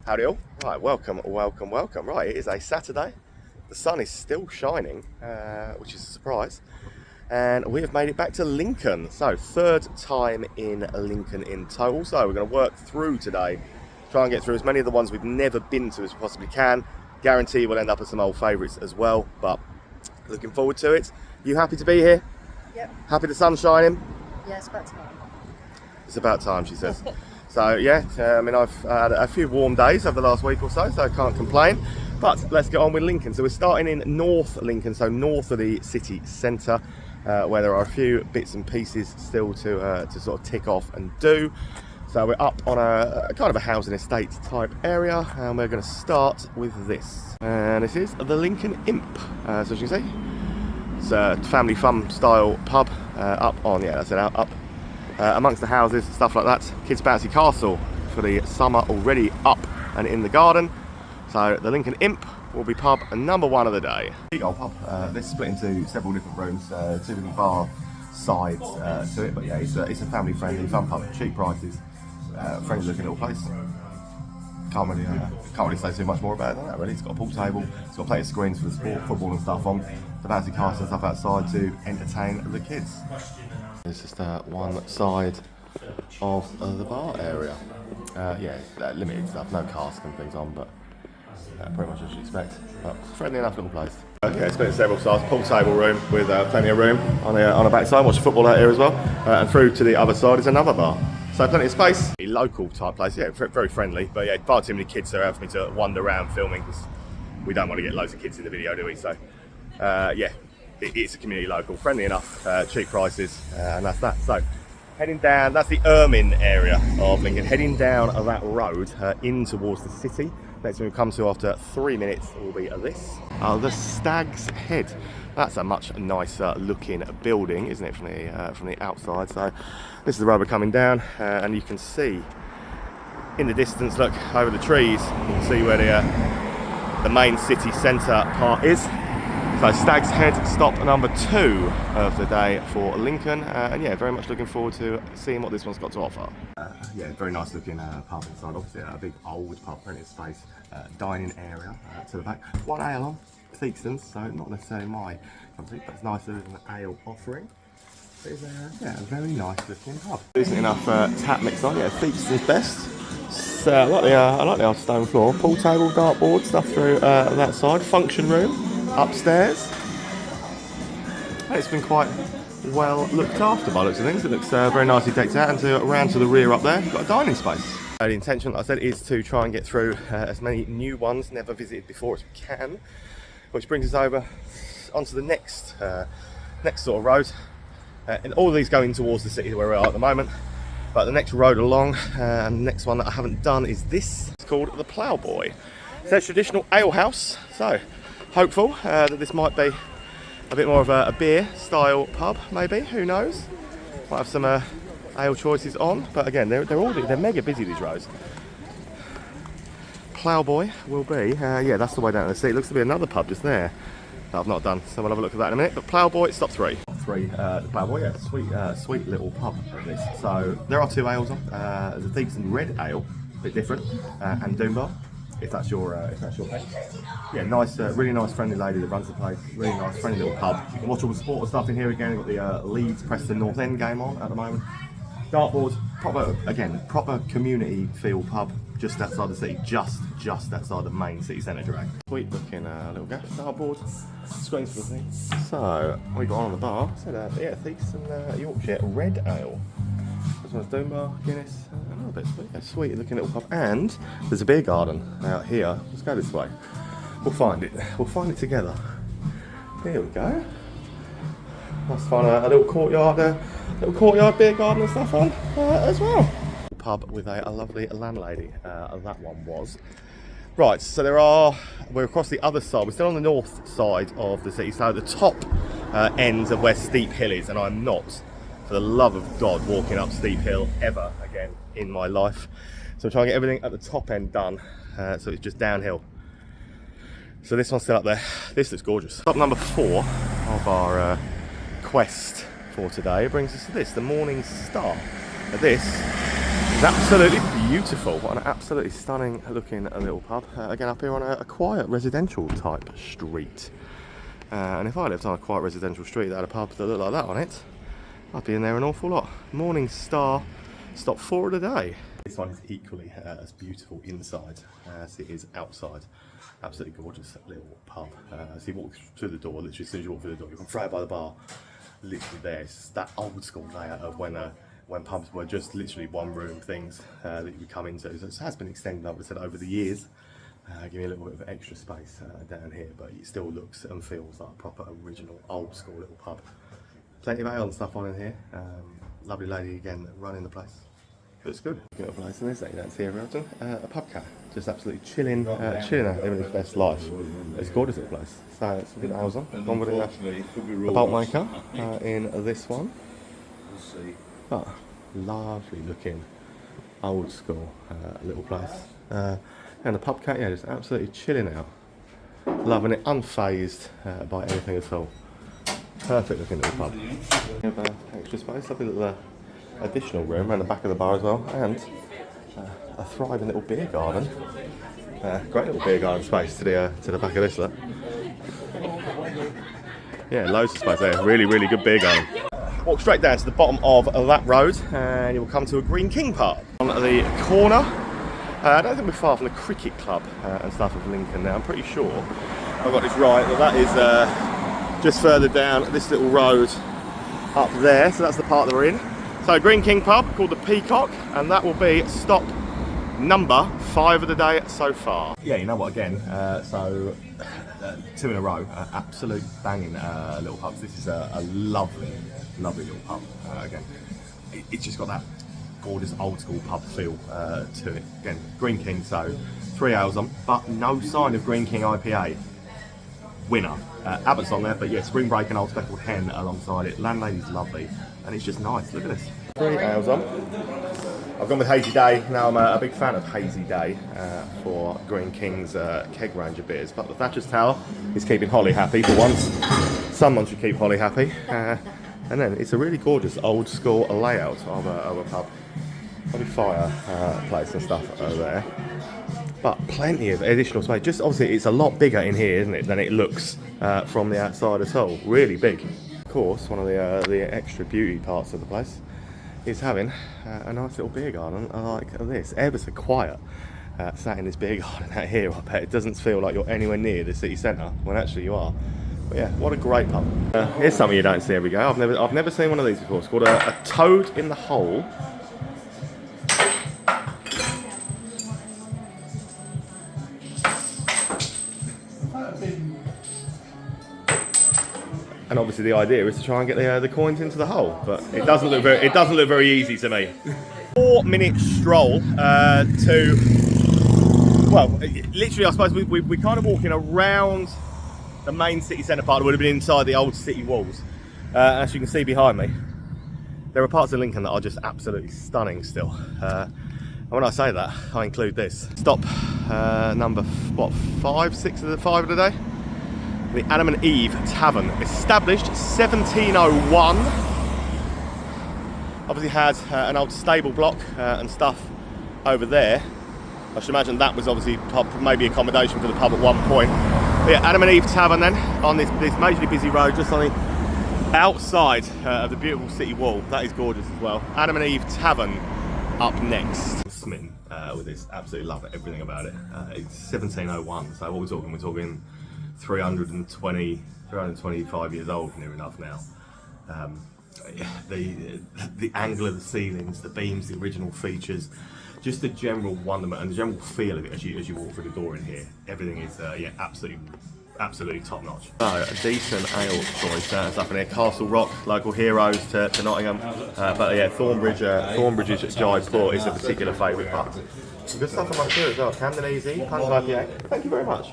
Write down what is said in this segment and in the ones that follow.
Howdy all. Right, welcome. Right, it is a Saturday. The sun is still shining, which is a surprise. And we have made it back to Lincoln. So, third time in Lincoln in total. So, we're going to work through today. Try and get through as many of the ones we've never been to as we possibly can. Guarantee we'll end up with some old favourites as well. But, looking forward to it. You happy to be here? Yep. Happy the sun's shining? Yeah, it's about time. It's about time, she says. So yeah, I mean, I've had a few warm days over the last week or so I can't complain. But let's get on with Lincoln. So we're starting in North Lincoln, so north of the city centre, where there are a few bits and pieces still to sort of tick off and do. So we're up on a kind of a housing estate type area, and we're going to start with this. And this is the Lincoln Imp. So as you can see, it's a family fun style pub up on, yeah, that's it, up. Amongst the houses, stuff like that. Kids Bouncy Castle for the summer already up and in the garden. So the Lincoln Imp will be pub number one of the day. Big old pub. This is split into several different rooms, two different bar sides to it. But yeah, it's a family friendly, fun pub, cheap prices, friendly looking little place. Can't really say too much more about it than that really. It's got a pool table, it's got plenty of screens for the sport, football and stuff on. The Bouncy Castle and stuff outside to entertain the kids. It's just one side of the bar area. Yeah, limited stuff, no cask and things on, but pretty much as you'd expect. But friendly enough little place. Okay, it's been several sides, pool table room with plenty of room on the back side. Watch the football out here as well. And through to the other side is another bar. So plenty of space. A local type place, yeah, very friendly. But yeah, far too many kids around for me to wander around filming because we don't want to get loads of kids in the video, do we? So yeah. It's a community local, friendly enough, cheap prices, and that's that. So, heading down, that's the Ermine area of Lincoln. Heading down that road in towards the city. Next thing we'll come to after 3 minutes will be this. The Stag's Head. That's a much nicer looking building, isn't it, from the outside? So, this is the road we're coming down, and you can see in the distance, look, over the trees, you can see where the main city centre part is. So Stag's Head, stop number 2 of the day for Lincoln, and yeah, very much looking forward to seeing what this one's got to offer. Yeah, very nice looking pub inside, obviously a big old pub, plenty of space, dining area to the back. One ale on, Theakston's, so not necessarily my company, but it's nicer than an ale offering. It's yeah, a very nice looking pub. Decent enough tap mix on, yeah, Theakston's best. So, I like the old stone floor, pool table, dartboard, stuff through that side, function room. Upstairs, it's been quite well looked after by looks of things. It looks very nicely decked out, and around to the rear up there, you've got a dining space. The intention, like I said, is to try and get through as many new ones never visited before as we can, which brings us over onto the next sort of road. And all of these going towards the city where we are at the moment. But the next road along, and the next one that I haven't done is this. It's called the Plow Boy. It's a traditional ale house, so hopeful that this might be a bit more of a beer style pub, maybe, who knows. Might have some ale choices on, but again, they're mega busy, these roads. Plow Boy will be, yeah, that's the way down to the sea. It looks to be another pub just there that I've not done, so we'll have a look at that in a minute. But Plow Boy, stop 3. The Plow Boy, yeah, sweet little pub at this. So there are 2 ales on. There's a Theakston red ale, a bit different, and Doombar. If that's your thing. Yeah, nice, really nice friendly lady that runs the place. Really nice friendly little pub. You can watch all the sport and stuff in here again. We've got the Leeds Preston North End game on at the moment. Dartboard, proper community feel pub just outside the city, just outside the main city centre drag. Sweet looking little gap dartboard, screens for the thing. So, we got on the bar, so yeah, Theakston Yorkshire Red Ale. This one's Doombar, Guinness, another bit sweet. A sweet looking little pub. And there's a beer garden out here. Let's go this way. We'll find it together. Here we go. Let's find a little courtyard beer garden and stuff on as well. Pub with a lovely landlady, that one was. Right, so we're across the other side. We're still on the north side of the city, so the top ends of where Steep Hill is, and I'm not, for the love of God, walking up Steep Hill ever again in my life. So I'm trying to get everything at the top end done, so it's just downhill. So this one's still up there. This looks gorgeous. Stop number 4 of our quest for today brings us to this, the Morning Star. This It's absolutely beautiful. What an absolutely stunning looking little pub. Again, up here on a quiet residential type street. And if I lived on a quiet residential street that had a pub that looked like that on it, I'd be in there an awful lot. Morning Star, stop 4 of the day. This one is equally as beautiful inside as it is outside. Absolutely gorgeous little pub. As you walk through the door, literally as soon as you walk through the door, you can throw it by the bar. Literally there. It's that old school layout of when pubs were just literally one room things that you would come into. So it has been extended, like I said, over the years. Give me a little bit of extra space down here, but it still looks and feels like a proper original old school little pub. Plenty of ale and stuff on in here. Lovely lady again running the place. Looks good. Little place in this that you don't see very often. A pub cat, just absolutely chilling out, living his best life. It's a gorgeous little place. So it's a good ales on. Gone with a bolt maker in this one. But lovely looking old school little place. And the pub cat, yeah, just absolutely chilling out. Loving it, unfazed by anything at all. Perfect looking little pub. We have extra space, lovely little additional room around the back of the bar as well, and a thriving little beer garden. Great little beer garden space to the back of this look. Yeah, loads of space there. Really, really good beer garden. Walk straight down to the bottom of that road and you will come to a Green King pub. On the corner, I don't think we're far from the cricket club and stuff of Lincoln now. I'm pretty sure I've got this right, that is just further down this little road up there, so that's the part that we're in. So Green King pub called the Peacock, and that will be stop number 5 of the day so far. Yeah, you know what, again, so 2 in a row, absolute banging little pubs. This is a lovely, lovely little pub. Again, it's just got that gorgeous old school pub feel to it. Again, Green King, so 3 ales on, but no sign of Green King IPA. Winner. Abbott's on there, but yeah, Spring Break and Old Speckled Hen alongside it. Landlady's lovely, and it's just nice. Look at this. 3 ales on. I've gone with Hazy Day. Now I'm a big fan of Hazy Day for Green King's keg range of beers, but the Thatcher's Tower is keeping Holly happy for once. Someone should keep Holly happy. And then it's a really gorgeous old school layout of a pub. Lovely fireplace and stuff over there. But plenty of additional space. Just obviously it's a lot bigger in here, isn't it, than it looks from the outside at all. Really big. Of course, one of the extra beauty parts of the place is having a nice little beer garden like this. Ever so quiet. Sat in this beer garden out here, I bet it doesn't feel like you're anywhere near the city centre, when actually you are. But yeah, what a great pub. Here's something you don't see every day. I've never seen one of these before. It's called a Toad in the Hole. And obviously the idea is to try and get the coins into the hole, but it doesn't look very easy to me. 4-minute stroll to, well, literally I suppose we're kind of walking around the main city centre part. That would have been inside the old city walls. As you can see behind me, there are parts of Lincoln that are just absolutely stunning still. And when I say that, I include this. Stop number, what, 5 of the day? The Adam and Eve Tavern, established 1701. Obviously had an old stable block and stuff over there. I should imagine that was obviously maybe accommodation for the pub at one point. But yeah, Adam and Eve Tavern then, on this majorly busy road, just on the outside of the beautiful city wall. That is gorgeous as well. Adam and Eve Tavern up next. Smitten with this, absolutely love it, everything about it. It's 1701, so what we're talking 325 years old, near enough now. The angle of the ceilings, the beams, the original features, just the general wonderment and the general feel of it as you walk through the door in here. Everything is yeah, absolutely top notch. So a decent ale choice and stuff in here. Castle Rock, local heroes to Nottingham, but yeah, Thornbridge's Jaipur is a particular favourite pub. Good stuff on my here as well. Camden Easy, Punk IPA. Thank you very much.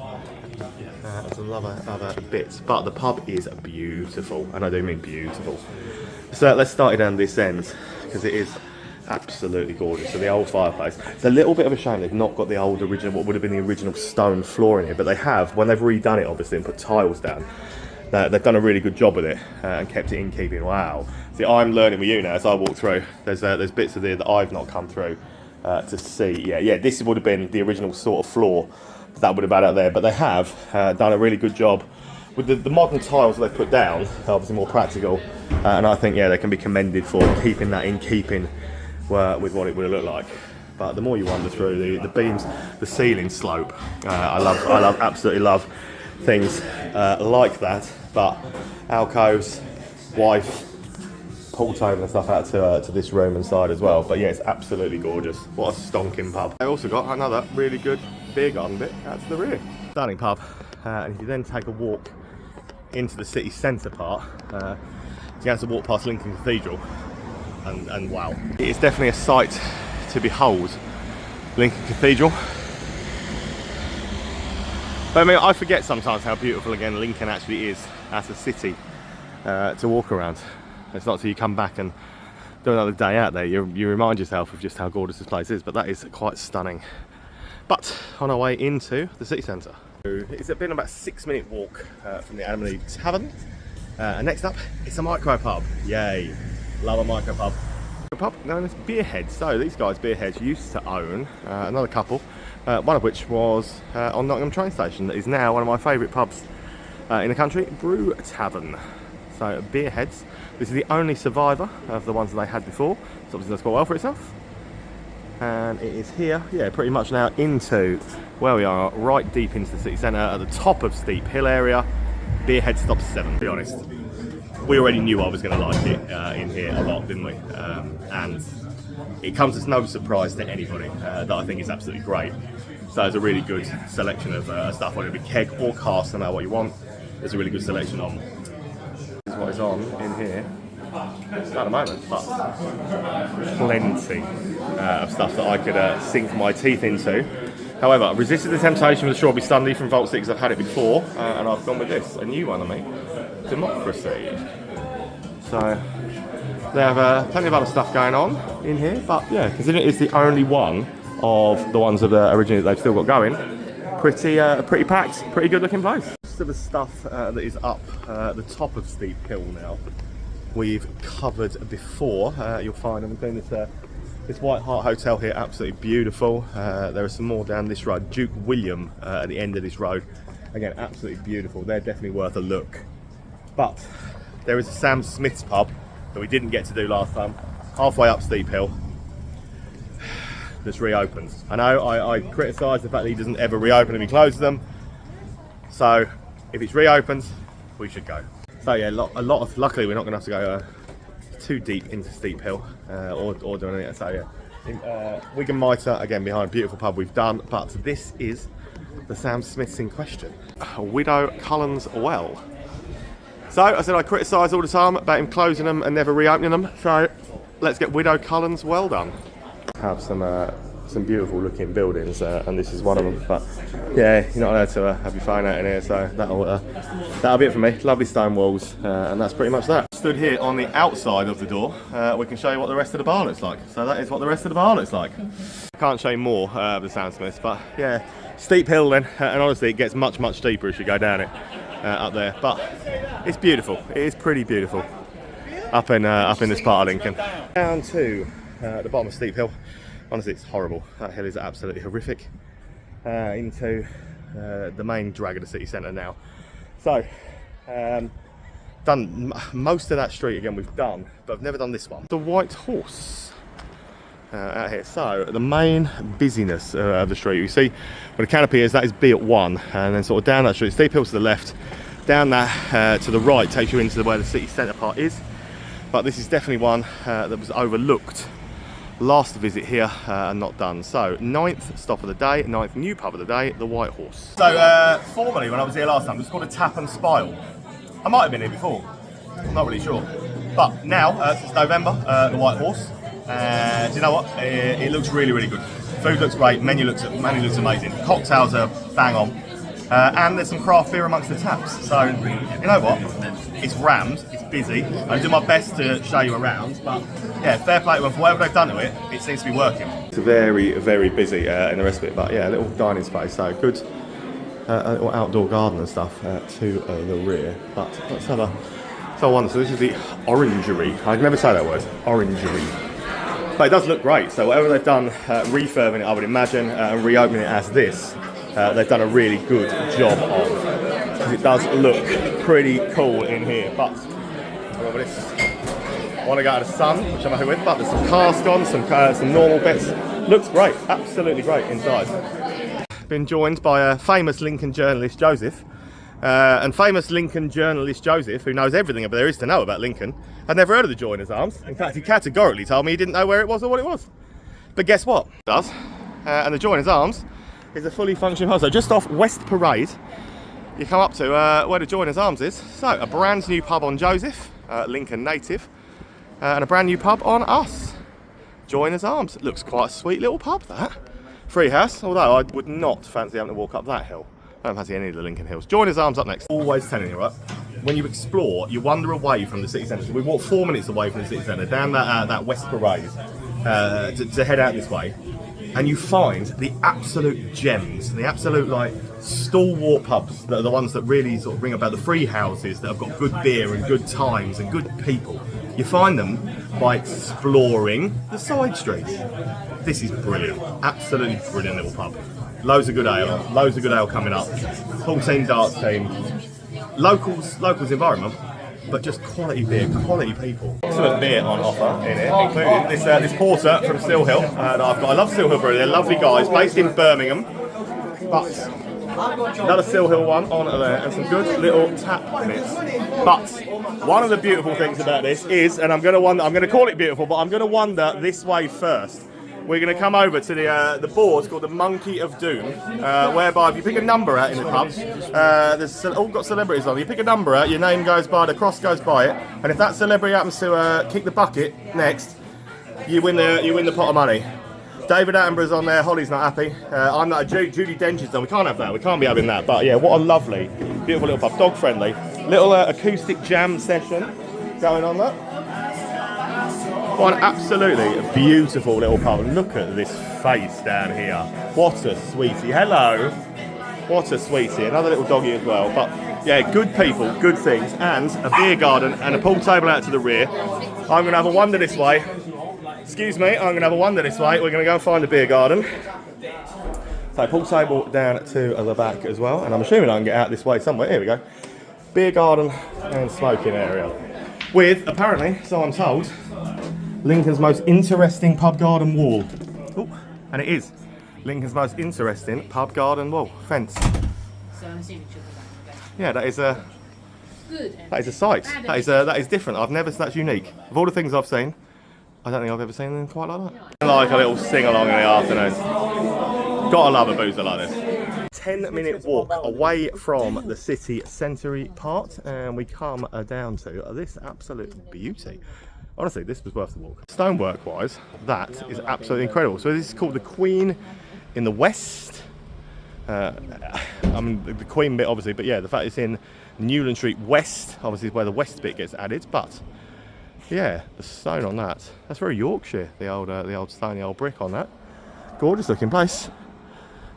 There's a lot of other bits, but the pub is beautiful, and I do mean beautiful. So let's start it down this end, because it is absolutely gorgeous. So the old fireplace. It's a little bit of a shame they've not got the old original, what would have been the original stone floor in here, but they have, when they've redone it obviously and put tiles down, they've done a really good job with it and kept it in keeping. Wow. See, I'm learning with you now as I walk through. There's bits of there that I've not come through. to see. Yeah, this would have been the original sort of floor that would have been out there, but they have done a really good job with the modern tiles they put down, obviously more practical, and I think, yeah, they can be commended for keeping that in keeping with what it would have looked like. But the more you wander through the beams, the ceiling slope, absolutely love things like that. But alcoves, wife, pulled over and stuff out to this room inside as well. But yeah, it's absolutely gorgeous. What a stonking pub. I also got another really good beer garden bit out to the rear. Stunning pub. And if you then take a walk into the city centre part, you have to walk past Lincoln Cathedral, and wow, it's definitely a sight to behold, Lincoln Cathedral. But I mean, I forget sometimes how beautiful again Lincoln actually is as a city to walk around. It's not till you come back and do another day out there you remind yourself of just how gorgeous this place is. But that is quite stunning. But on our way into the city centre. It's been about a 6-minute walk from the Eve Tavern. And next up, it's a micro pub. Yay, love a micro pub. A pub known as Beerheads. So these guys, Beerheads, used to own another couple, one of which was on Nottingham train station. That is now one of my favourite pubs in the country, Brew Tavern. So Beerheads, this is the only survivor of the ones that they had before. So obviously does quite well for itself. And it is here, yeah, pretty much now into where we are, right deep into the city centre, at the top of Steep Hill area. Beerhead stops 7, to be honest. We already knew I was going to like it in here a lot, didn't we? And it comes as no surprise to anybody that I think it's absolutely great. So there's a really good selection of stuff, whether it be keg or cask, no matter what you want. There's a really good selection on. This is what is on in here at the moment, but plenty of stuff that I could sink my teeth into. However, I resisted the temptation with the strawberry Sunday from Vault 6. I've had it before, and I've gone with this, a new one of me, Democracy. So they have plenty of other stuff going on in here, but yeah, considering it is the only one of the ones that originally they've still got going, pretty packed, pretty good looking place. Most of the stuff that is up the top of Steep Hill now, we've covered before. You'll find I'm doing this White Hart Hotel here, absolutely beautiful. There are some more down this road. Duke William at the end of this road, again absolutely beautiful. They're definitely worth a look. But there is a Sam Smith's pub that we didn't get to do last time, halfway up Steep Hill, that's reopened. I know I criticise the fact that he doesn't ever reopen and he closes them. So if it's reopened, we should go. So yeah, a lot of, luckily we're not going to have to go too deep into Steep Hill or do anything. So yeah, Wigan Mitre, again behind, beautiful pub we've done, but this is the Sam Smith's in question. Widow Cullens Well. So I said I criticise all the time about him closing them and never reopening them, so let's get Widow Cullens well done. Have some beautiful looking buildings, and this is one of them. But yeah, you're not allowed to have your phone out in here, so that'll be it for me. Lovely stone walls, and that's pretty much that. Stood here on the outside of the door, we can show you what the rest of the bar looks like. So that is what the rest of the bar looks like. I can't show you more of the Sam Smiths, but yeah, steep hill then, and honestly it gets much steeper as you go down it up there. But it's beautiful. It is pretty beautiful up in this part of Lincoln. Down to the bottom of Steep Hill. Honestly, it's horrible. That hill is absolutely horrific. Into the main drag of the city centre now. So, done most of that street again. We've done, but I've never done this one. The White Horse out here. So the main busyness of the street. You see where the canopy is. That is B at 1, and then sort of down that street. Steep Hill to the left. Down that to the right takes you into where the city centre part is. But this is definitely one that was overlooked last visit here and not done. So 9th stop of the day, 9th new pub of the day, the White Horse. So formerly when I was here last time it was called a Tap and Spile. I might have been here before, I'm not really sure. But now, since November, the White Horse. Do you know what? It looks really good. Food looks great, menu looks amazing. Cocktails are bang on. And there's some craft beer amongst the taps. So, you know what? It's rammed, it's busy. I do my best to show you around, but yeah, fair play to them for whatever they've done to it, it seems to be working. It's very busy in the rest of it, but yeah, a little dining space, so good a little outdoor garden and stuff to the rear. But let's have a wonder. So this is the Orangery. I can never say that word, Orangery. But it does look great, so whatever they've done refurbing it, I would imagine, and reopening it as this, they've done a really good job of. Because it does look pretty cool in here. But I want to go to the sun, which I'm happy with, but there's some cast on, some normal bits. Looks great, absolutely great inside. Been joined by a famous Lincoln journalist, Joseph. And famous Lincoln journalist Joseph, who knows everything there is to know about Lincoln, had never heard of the Joiners Arms. In fact, he categorically told me he didn't know where it was or what it was. But guess what? It does. And the Joiners Arms is a fully functioning pub. So just off West Parade, you come up to where the Joiners Arms is. So a brand new pub on Joseph, Lincoln native, and a brand new pub on us, Joiners Arms. It looks quite a sweet little pub, that. Free house, although I would not fancy having to walk up that hill. I don't fancy any of the Lincoln Hills. Joiners Arms up next. Always telling you, right? When you explore, you wander away from the city centre. So we walked 4 minutes away from the city centre, down that West Parade, to head out this way. And you find the absolute gems, the absolute like stalwart pubs that are the ones that really sort of ring about, the free houses that have got good beer and good times and good people. You find them by exploring the side streets. This is brilliant, absolutely brilliant little pub. Loads of good ale coming up. Full team darts team. Locals environment, but just quality beer, quality people. Excellent beer on offer in here, including this porter from Still Hill that I've got. I love Still Hill Brewery, they're lovely guys, based in Birmingham. But another Still Hill one on there, and some good little tap bits. But one of the beautiful things about this is, and I'm going to call it beautiful, but I'm going to wander this way first. We're going to come over to the board called the Monkey of Doom, whereby if you pick a number out in the pub, there's all got celebrities on. You pick a number out, your name goes by, the cross goes by it, and if that celebrity happens to kick the bucket next, you win the pot of money. David Attenborough's on there, Holly's not happy. I'm not. Judy Dench's on. We can't have that. We can't be having that. But yeah, what a lovely, beautiful little pub, dog friendly, little acoustic jam session going on there. What an absolutely beautiful little pub. Look at this face down here. What a sweetie. Hello. What a sweetie. Another little doggy as well. But yeah, good people, good things, and a beer garden and a pool table out to the rear. I'm going to have a wander this way. Excuse me, I'm going to have a wander this way. We're going to go and find a beer garden. So pool table down to the back as well. And I'm assuming I can get out this way somewhere. Here we go. Beer garden and smoking area. With, apparently, so I'm told, Lincoln's most interesting pub garden wall. Ooh, and it is Lincoln's most interesting pub garden wall fence. So I'm assuming she'll go back. Yeah, that is a sight. That is different. That's unique. Of all the things I've seen, I don't think I've ever seen anything quite like that. Like a little sing along in the afternoon. Gotta love a boozer like this. 10-minute walk away from the city centre part, and we come down to this absolute beauty. Honestly, this was worth the walk. Stonework wise, that is absolutely incredible. So this is called the Queen in the West. I mean, the Queen bit obviously, but yeah, the fact it's in Newland Street West, obviously is where the West bit gets added. But yeah, the stone on that's very Yorkshire, the old stone, the old brick on that. Gorgeous looking place.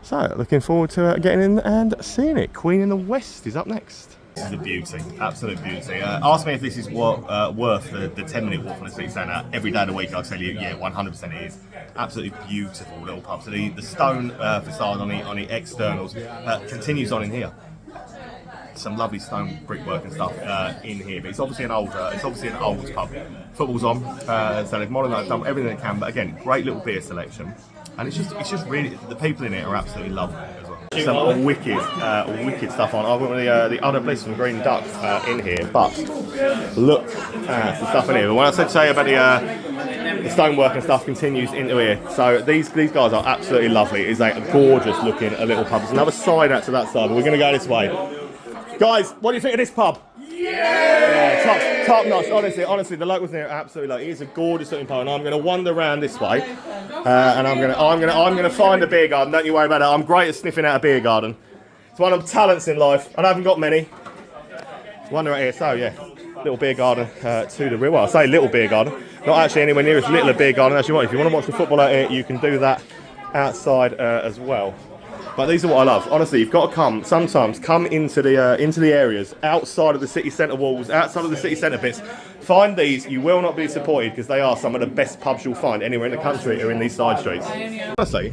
So looking forward to getting in and seeing it. Queen in the West is up next. This is a beauty, absolute beauty. Ask me if this is worth the 10-minute walk from the city centre every day of the week. I'll tell you, yeah, 100% it is. Absolutely beautiful little pub. So the stone facade on the externals continues on in here. Some lovely stone brickwork and stuff in here, but it's obviously an old pub. Football's on, so they've modernised, done everything they can. But again, great little beer selection, and it's just really, the people in it are absolutely lovely as well. Some wicked stuff on. I've got the Utter Bliss from Green Duck in here, but look at the stuff in here. But when I said to you about the stonework and stuff continues into here, so these guys are absolutely lovely. It's like a gorgeous looking little pub. There's another side out to that side, but we're going to go this way. Guys, what do you think of this pub? Yeah, top notch. Honestly, the locals here are absolutely like. It is a gorgeous looking pub, and I'm going to wander around this way, and I'm going to find a beer garden. Don't you worry about that. I'm great at sniffing out a beer garden. It's one of the talents in life. I haven't got many. Wander out here. So yeah, little beer garden to the rear. Well, I say little beer garden, not actually anywhere near as little a beer garden as you want. If you want to watch the football out here, you can do that outside as well. But these are what I love. Honestly, you've got to come into the areas outside of the city centre walls, outside of the city centre bits. Find these. You will not be disappointed because they are some of the best pubs you'll find anywhere in the country or in these side streets. Honestly,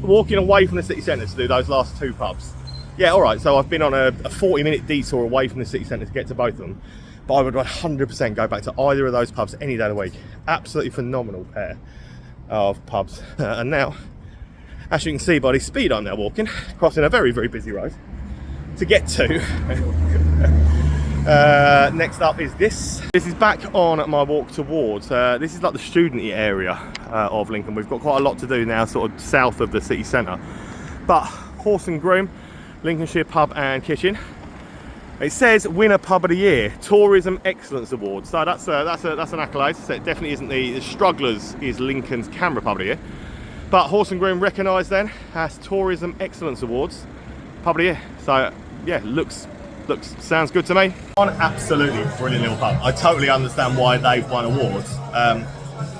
walking away from the city centre to do those last two pubs. Yeah, all right. So I've been on a 40-minute detour away from the city centre to get to both of them. But I would 100% go back to either of those pubs any day of the week. Absolutely phenomenal pair of pubs. And now, as you can see by the speed I'm now walking, crossing a very, very busy road to get to. Next up is this. This is back on my walk towards. This is like the student-y area of Lincoln. We've got quite a lot to do now, sort of south of the city centre. But Horse and Groom, Lincolnshire Pub and Kitchen. It says winner pub of the year, Tourism Excellence Award. So that's an accolade. So it definitely isn't the Strugglers is Lincoln's Camera Pub of the year. But Horse and Groom recognised then as Tourism Excellence Awards pub of the year. So yeah, sounds good to me. One absolutely brilliant little pub. I totally understand why they've won awards.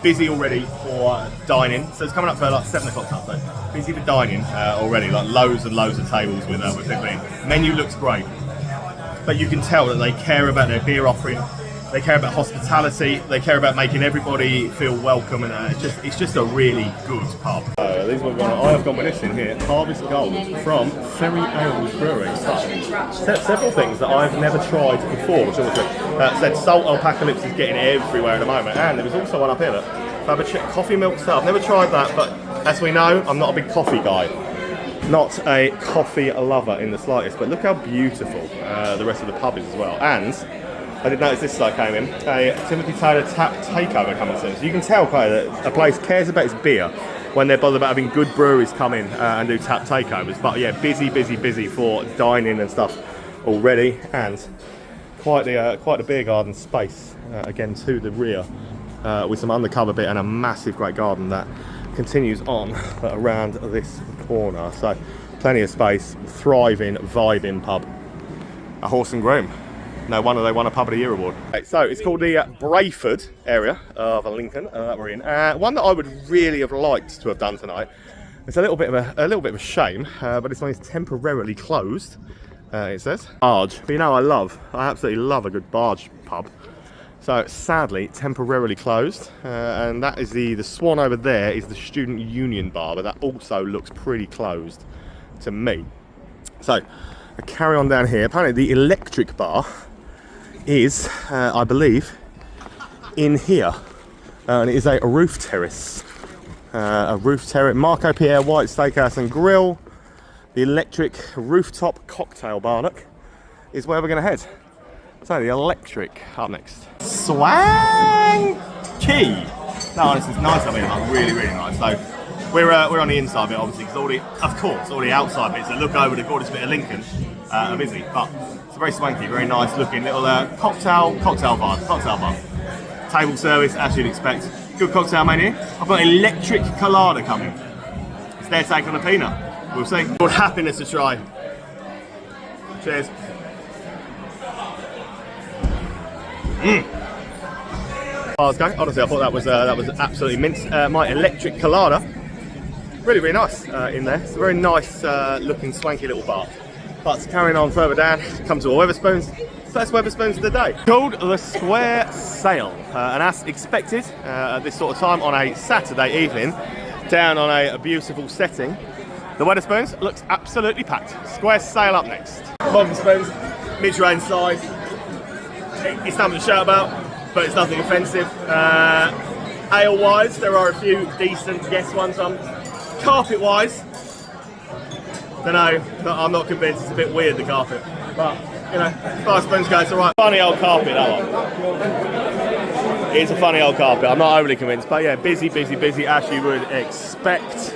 Busy already for dining, so it's coming up for like 7 o'clock now. So busy for dining already, like loads and loads of tables with people in. Menu looks great, but you can tell that they care about their beer offering. They care about hospitality. They care about making everybody feel welcome, and it's just a really good pub. These are I have gone with this in here. Harvest Gold from Ferry Ales Brewing. Several things that I've never tried before. Which obviously said Salt Alpacalypse is getting everywhere at the moment, and there was also one up here that coffee milk stout. I've never tried that, but as we know, I'm not a big coffee guy. Not a coffee lover in the slightest. But look how beautiful the rest of the pub is as well, and I did notice this as I came in, a Timothy Taylor tap takeover coming soon. So you can tell that a place cares about its beer when they're bothered about having good breweries come in and do tap takeovers. But yeah, busy for dining and stuff already, and quite the beer garden space again to the rear with some undercover bit and a massive great garden that continues on around this corner. So plenty of space, thriving, vibing pub. A Horse and Groom. No wonder they won a Pub of the Year award. So it's called the Brayford area of Lincoln that we're in. One that I would really have liked to have done tonight. It's a little bit of a shame, but this one is temporarily closed. It says barge. But you know, I absolutely love a good barge pub. So sadly, temporarily closed, and that is the Swan over there is the Student Union bar, but that also looks pretty closed to me. So I carry on down here. Apparently the Electric Bar is, I believe, in here, and it is a roof terrace. Marco Pierre White Steakhouse and Grill. The Electric Rooftop Cocktail Bar, look, is where we're going to head. So the Electric up next. Swanky! No, this is nice up here, like really nice. So we're on the inside bit, obviously, because all the outside bits that look over the gorgeous bit of Lincoln are busy, but it's very swanky, very nice looking little cocktail bar. Table service, as you'd expect. Good cocktail menu. I've got Electric Colada coming. It's their take on a peanut. We'll see. Good happiness to try. Cheers. Honestly, I thought that was absolutely mint. My Electric Colada, really nice in there. It's a very nice looking swanky little bar. But carrying on further down, come to our Wetherspoons. First Wetherspoons of the day. Called the Square Sale, and as expected at this sort of time on a Saturday evening, down on a beautiful setting, the Wetherspoons looks absolutely packed. Square Sale up next. Wetherspoons, mid-range size. It's nothing to shout about, but it's nothing offensive. Ale-wise, there are a few decent guest ones on. Carpet-wise, don't know, I'm not convinced. It's a bit weird, the carpet. But, you know, far as spoons go, it's alright. Funny old carpet, that one. It's a funny old carpet. I'm not overly convinced, but yeah, busy, as you would expect.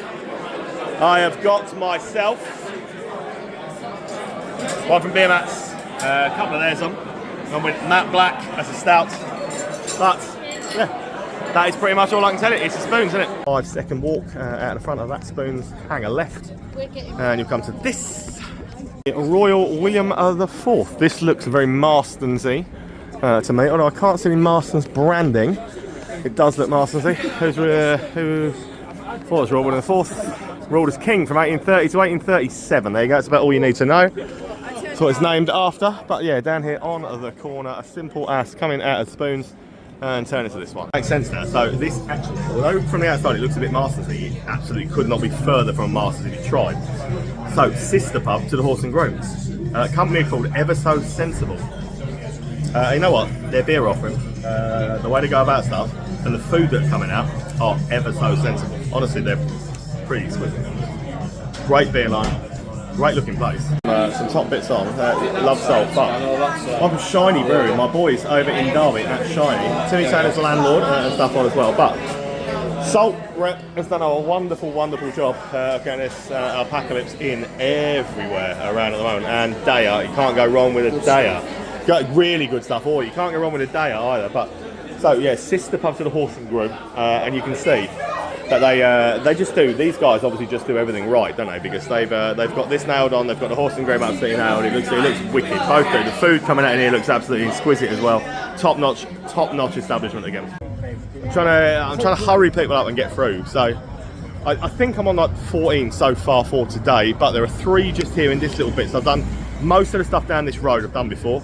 I have got myself one from Beer Mats, a couple of theirs on. I'm with Matte Black as a stout. But, yeah. That is pretty much all I can tell it. It's a Spoons, isn't it? 5-second walk out the front of that Spoons, hang a left, and you'll come to this Royal William IV. This looks very Marstonsy to me, although I can't see any Marstons branding. It does look Marstonsy. What was Royal William IV? ruled as king from 1830 to 1837. There you go, that's about all you need to know. That's what it's named after. But yeah, down here on the corner, a simple ass coming out of spoons and turn into this one. Makes sense now. So this actually, although from the outside it looks a bit Mastersy, it absolutely could not be further from Masters if you tried. So, sister pub to the Horse and Groom. A company called Ever So Sensible. You know what? Their beer offering, the way to go about stuff, and the food that's coming out are ever so sensible. Honestly, they're pretty exquisite. Great beer line, great looking place. Some top bits on. Love salt, but I'm from Shiny Brewery. My boys over in Derby at Shiny. Timmy Taylor's the landlord and stuff on as well. But Salt Rep has done a wonderful, wonderful job of getting this apocalypse in everywhere around at the moment. And Daya, you can't go wrong with a Daya. Got really good stuff, or you can't go wrong with a Daya either. But so yeah, sister pub to the Horse and Groom, and you can see that they just do. These guys obviously just do everything right, don't they? Because they've got this nailed on. They've got the Horse and Groom absolutely nailed. It looks wicked. Both do. The food coming out in here looks absolutely exquisite as well. Top notch establishment again. I'm trying to hurry people up and get through. So I think I'm on like 14 so far for today, but there are 3 just here in this little bit. So I've done most of the stuff down this road I've done before.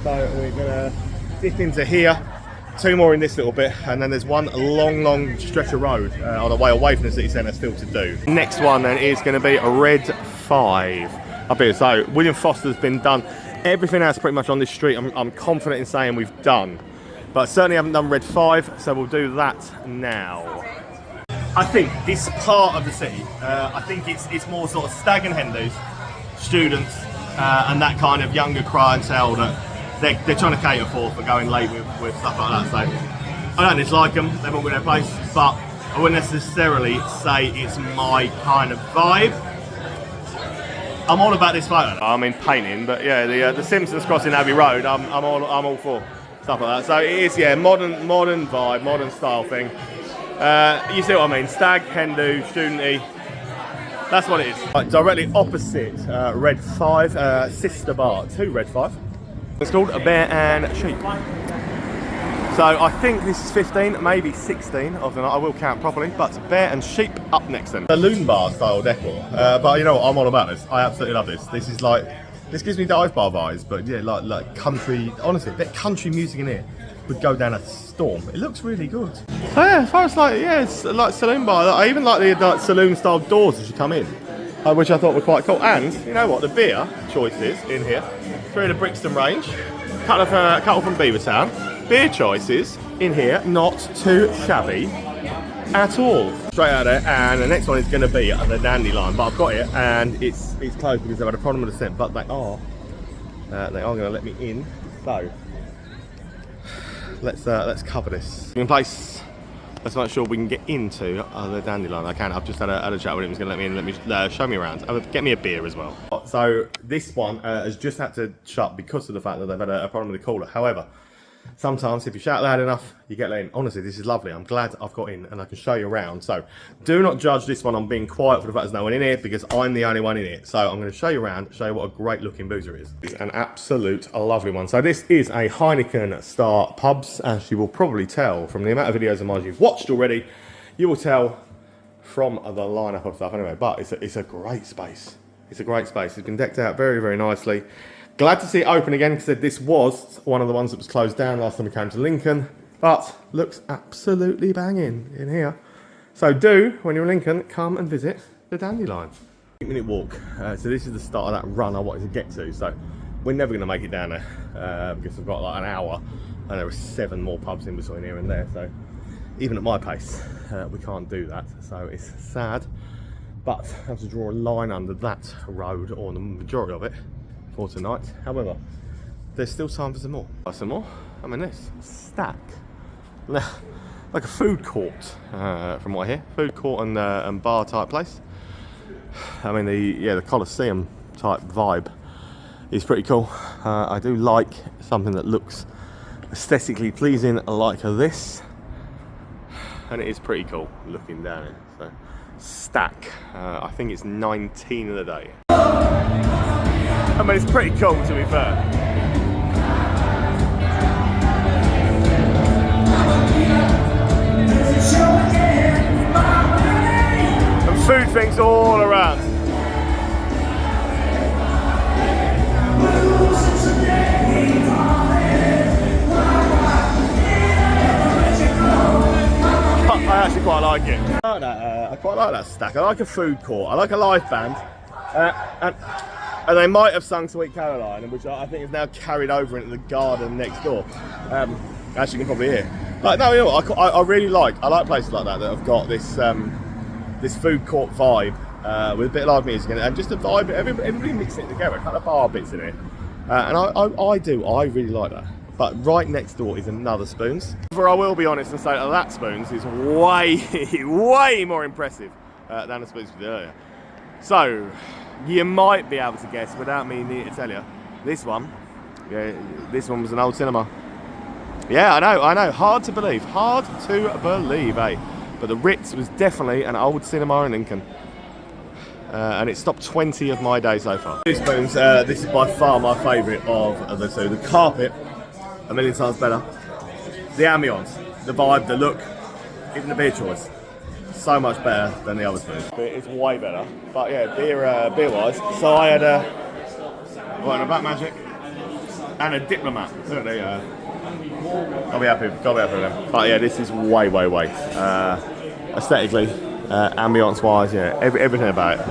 So we're gonna dip into here. 2 more in this little bit, and then there's one long stretch of road on the way away from the city centre still to do. Next one then is going to be a Red 5 up here. So William Foster's been done. Everything else pretty much on this street I'm confident in saying we've done, but certainly haven't done Red 5, so we'll do that now. I think this part of the city, I think it's more sort of stag and hen do's, students, and that kind of younger clientele that they're trying to cater for going late with stuff like that. So I don't dislike them, they've all got their place, but I wouldn't necessarily say it's my kind of vibe. I'm all about this photo. I'm in painting, but yeah, the Simpsons crossing Abbey Road, I'm all for stuff like that. So it is, yeah, modern vibe, modern style thing. You see what I mean? Stag, hen do, student-y. That's what it is. Right, directly opposite Red 5, sister bar to Red 5. It's called a Bear and Sheep. So I think this is 15, maybe 16 of the night. I will count properly, but Bear and Sheep up next then. Saloon bar style decor, but you know what? I'm all about this. I absolutely love this. This gives me dive bar vibes, but yeah, like country. Honestly, that country music in here would go down a storm. It looks really good. So yeah, as far as it's like saloon bar. I even like the saloon style doors as you come in, which I thought were quite cool. And you know what? The beer choices in here. 3 of the Brixton range, couple from Beavertown. Beer choices in here, not too shabby at all. Straight out of there, and the next one is going to be the Dandelion, but I've got it, and it's closed because they've had a problem with the scent. But they are going to let me in. So let's cover this in place. Let's make sure we can get into the Dandelion. I've just had a chat with him. He's going to let me in, let me show me around. Get me a beer as well. So this one has just had to shut because of the fact that they've had a problem with the cooler. However, sometimes if you shout loud enough, you get let in. Honestly, this is lovely. I'm glad I've got in and I can show you around. So do not judge this one on being quiet for the fact there's no one in here, because I'm the only one in it. So I'm going to show you around, show you what a great looking boozer is. It's an absolute lovely one. So this is a Heineken Star Pubs, as you will probably tell from the amount of videos of mine you've watched already. You will tell from the lineup of stuff anyway, but it's a great space. It's a great space. It's been decked out very, very nicely. Glad to see it open again, because this was one of the ones that was closed down last time we came to Lincoln, but looks absolutely banging in here. So when you're in Lincoln, come and visit the Dandelion. 8-minute walk. So this is the start of that run I wanted to get to. So we're never going to make it down there because we've got like an hour, and there are 7 more pubs in between here and there. So even at my pace, we can't do that. So it's sad, but I have to draw a line under that road, or the majority of it, for tonight. However, there's still time for some more. Some more? I mean, this stack, like a food court, from what I hear. Food court and bar type place. I mean, the Colosseum type vibe is pretty cool. I do like something that looks aesthetically pleasing like this, and it is pretty cool looking down it. So stack, I think it's 19 of the day. I mean, it's pretty cool, to be fair. I'm food things all around. I actually quite like it. I quite like that stack. I like a food court. I like a live band. And they might have sung Sweet Caroline, which I think is now carried over into the garden next door. As you can probably hear. Like, no, you know what? I really like places like that have got this this food court vibe with a bit of live music and just a vibe. Everybody mixing it together. Kind of bar bits in it. And I really like that. But right next door is another Spoons. However, I will be honest and say that Spoons is way more impressive than the Spoons we did earlier. So, you might be able to guess without me needing to tell you, this one was an old cinema. Yeah, I know, hard to believe, eh? But the Ritz was definitely an old cinema in Lincoln. And it stopped 20 of my days so far. Spoons, this is by far my favourite of the two. The carpet, a million times better. The ambience, the vibe, the look, even the beer choice, so much better than the other Spoons. It's way better. But yeah, beer wise. So I had a Black Magic and a Diplomat. Look, there you go. I'll be happy with them. But yeah, this is way. Aesthetically, ambience wise, yeah, everything about it,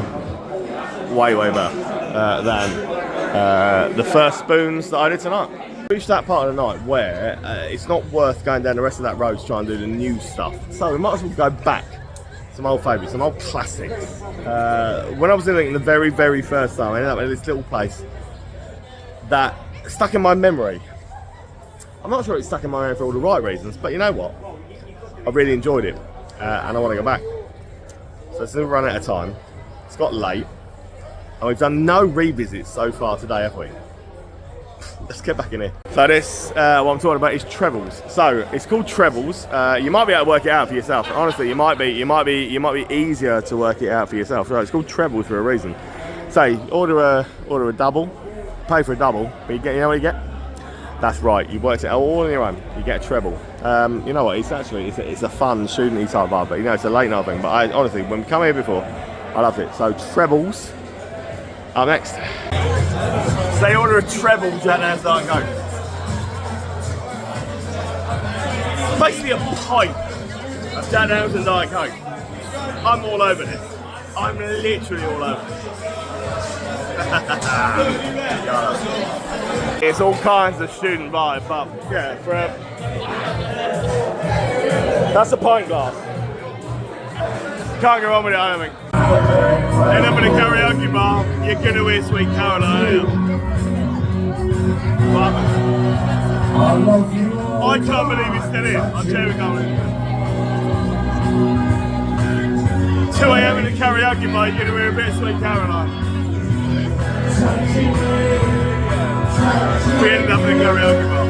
way better than the first Spoons that I did tonight. Reached that part of the night where it's not worth going down the rest of that road to try and do the new stuff. So we might as well go back. Some old favourites, some old classics. When I was in Lincoln the very first time, I ended up in this little place that stuck in my memory. I'm not sure it's stuck in my memory for all the right reasons, but you know what? I really enjoyed it, and I want to go back. So it's run out of time. It's got late, and we've done no revisits so far today, have we? Let's get back in here. So this, what I'm talking about is Trebles. So it's called Trebles. You might be able to work it out for yourself. Honestly, you might be easier to work it out for yourself. So it's called Trebles for a reason. So you order a double, pay for a double, but you know what you get? That's right. You worked it out all on your own. You get a treble. You know what? It's a fun shooting type bar, but you know it's a late night thing. But honestly, when we come here before, I loved it. So Trebles up next. So they order a treble, Jack and Start Go. Basically a pint of Jack Daniels and Diet Coke. I'm all over this. I'm literally all over this. It's all kinds of student vibe, but yeah, that's a pint glass. Can't go wrong with it, I don't think. End up in a karaoke bar, you're gonna hear Sweet Caroline. I can't believe it's still here. I'm sure we can't believe it. 2 AM in a karaoke bar, you're gonna hear a bit of Sweet Caroline. We ended up in a karaoke bar.